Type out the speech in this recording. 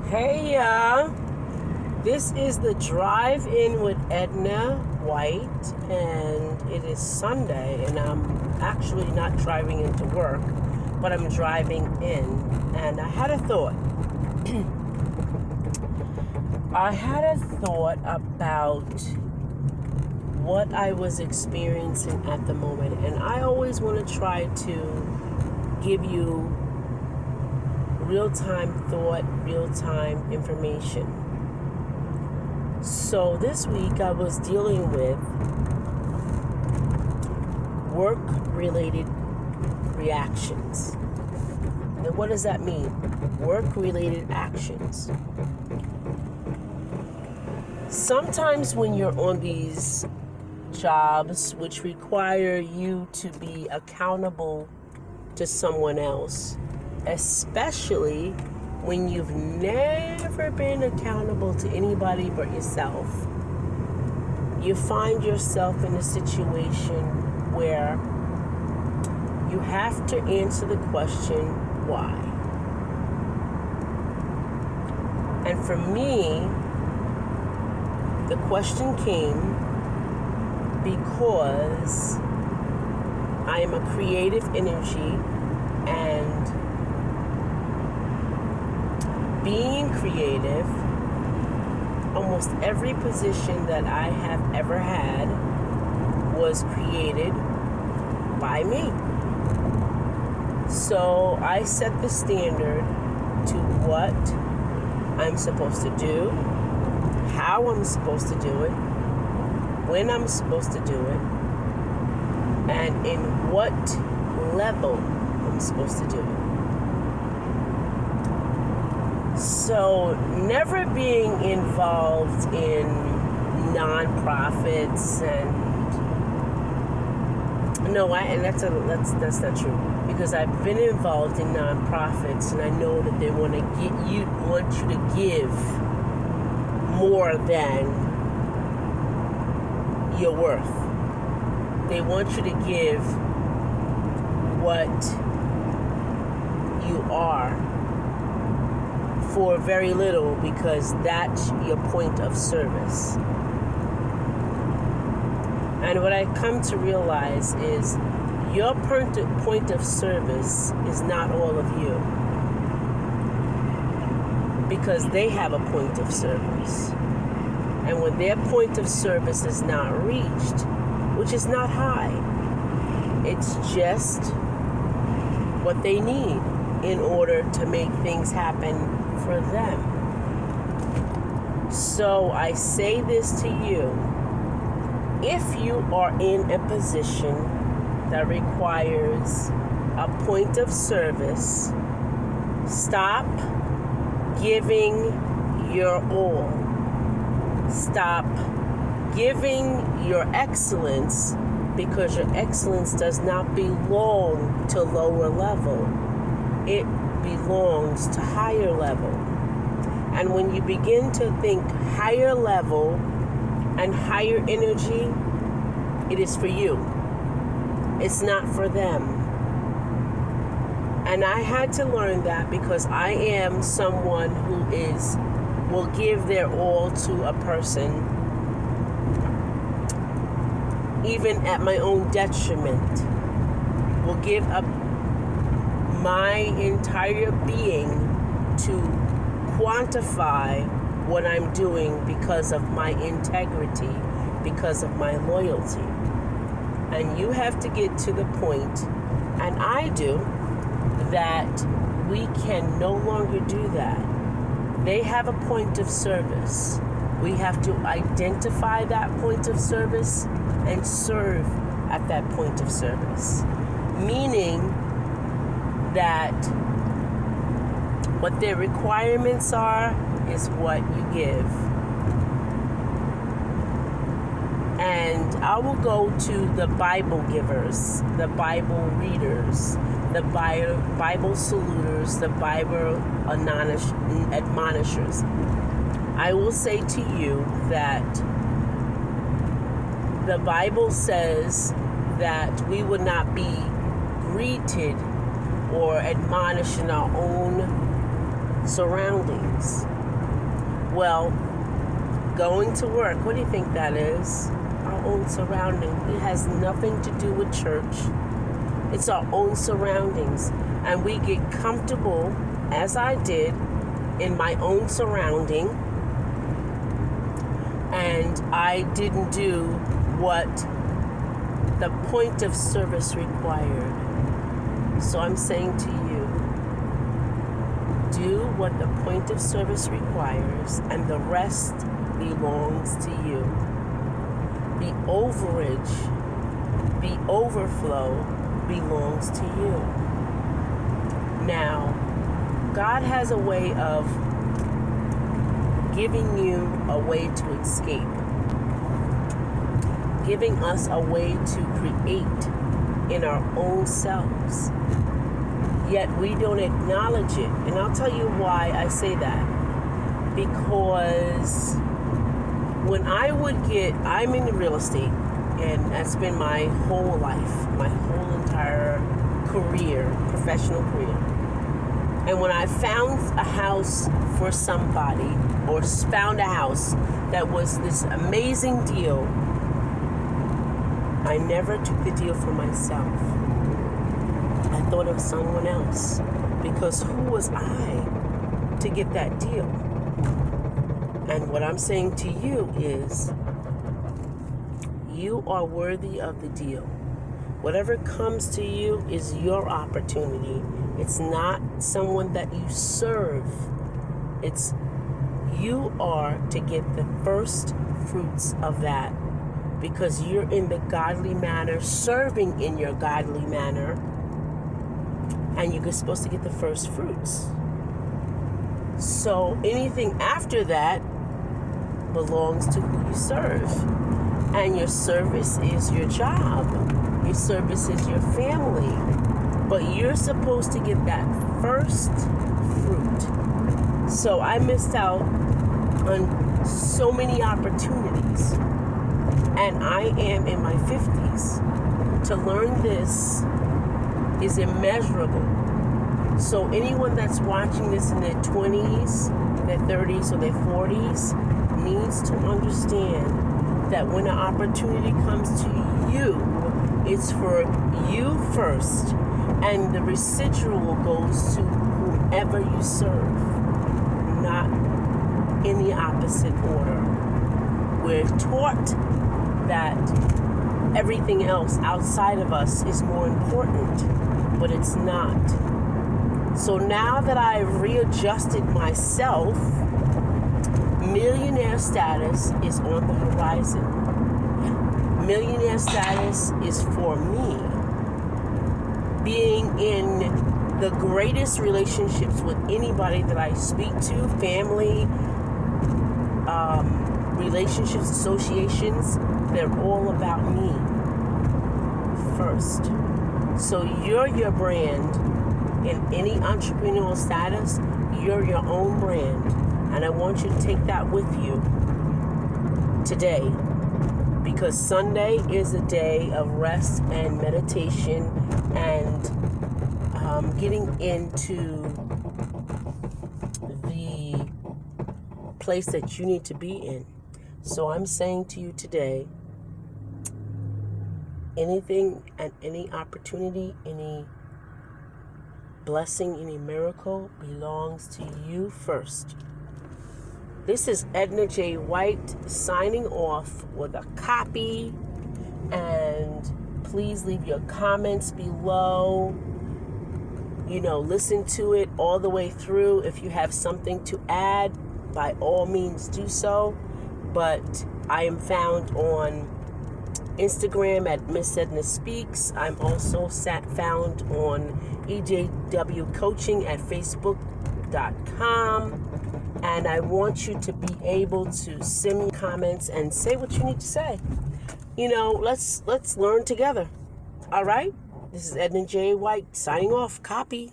Hey, this is the Drive-In with Edna White, and it is Sunday, and I'm actually not driving into work, but I'm driving in, and I had a thought. I had a thought about what I was experiencing at the moment, and I always want to try to give you real-time thought, real-time information. So this week I was dealing with work-related reactions. And what does that mean? Work-related actions. Sometimes when you're on these jobs which require you to be accountable to someone else, especially when you've never been accountable to anybody but yourself, you find yourself in a situation where you have to answer the question, why? And for me, the question came because I am a creative energy, and being creative, almost every position that I have ever had was created by me. So I set the standard to what I'm supposed to do, how I'm supposed to do it, when I'm supposed to do it, and in what level I'm supposed to do it. So never being involved in nonprofits and that's not true, because I've been involved in nonprofits, and I know that they want you to give more than your worth. They want you to give what you are for very little, because that's your point of service. And what I come to realize is your point of service is not all of you, because they have a point of service. And when their point of service is not reached, which is not high, it's just what they need in order to make things happen for them. So I say this to you: if you are in a position that requires a point of service, stop giving your all. Stop giving your excellence, because your excellence does not belong to lower level. It belongs to higher level. And when you begin to think higher level and higher energy, it is for you. It's not for them. And I had to learn that, because I am someone who will give their all to a person, even at my own detriment. Will give up my entire being to quantify what I'm doing because of my integrity, because of my loyalty. And you have to get to the point, and I do, that we can no longer do that. They have a point of service. We have to identify that point of service and serve at that point of service. Meaning that what their requirements are is what you give. And I will go to the Bible givers, the Bible readers, the Bible saluters, the Bible admonishers. I will say to you that the Bible says that we would not be greeted or admonish in our own surroundings. Well, going to work, what do you think that is? Our own surrounding. It has nothing to do with church. It's our own surroundings. And we get comfortable, as I did, in my own surrounding. And I didn't do what the point of service required. So I'm saying to you, do what the point of service requires, and the rest belongs to you. The overage, the overflow belongs to you. Now, God has a way of giving you a way to escape, giving us a way to create in our own selves. Yet we don't acknowledge it. And I'll tell you why I say that. Because when I'm in real estate, and that's been my whole life, my whole entire career, professional career. And when I found a house for somebody, or found a house that was this amazing deal, I never took the deal for myself. I thought of someone else, because who was I to get that deal? And what I'm saying to you is, you are worthy of the deal. Whatever comes to you is your opportunity. It's not someone that you serve. It's you are to get the first fruits of that, because you're in the godly manner, serving in your godly manner, and you're supposed to get the first fruits. So anything after that belongs to who you serve. And your service is your job. Your service is your family. But you're supposed to get that first fruit. So I missed out on so many opportunities. And I am in my 50s. To learn this is immeasurable. So anyone that's watching this in their 20s, their 30s, or their 40s needs to understand that when an opportunity comes to you, it's for you first, and the residual goes to whoever you serve, not in the opposite order. We're taught that everything else outside of us is more important, but it's not. So now that I've readjusted myself, millionaire status is on the horizon. Millionaire status is for me. Being in the greatest relationships with anybody that I speak to, family, relationships, associations, they're all about me first. So you're your brand. In any entrepreneurial status, you're your own brand. And I want you to take that with you today, because Sunday is a day of rest and meditation and getting into the place that you need to be in. So I'm saying to you today, anything and any opportunity, any blessing, any miracle belongs to you first. This is Edna J. White signing off with a copy, and please leave your comments below. Listen to it all the way through. If you have something to add, by all means do so. But I am found on Instagram at Miss Edna Speaks. I'm also found on EJW Coaching at Facebook.com. And I want you to be able to send me comments and say what you need to say. Let's learn together. All right? This is Edna J. White signing off. Copy.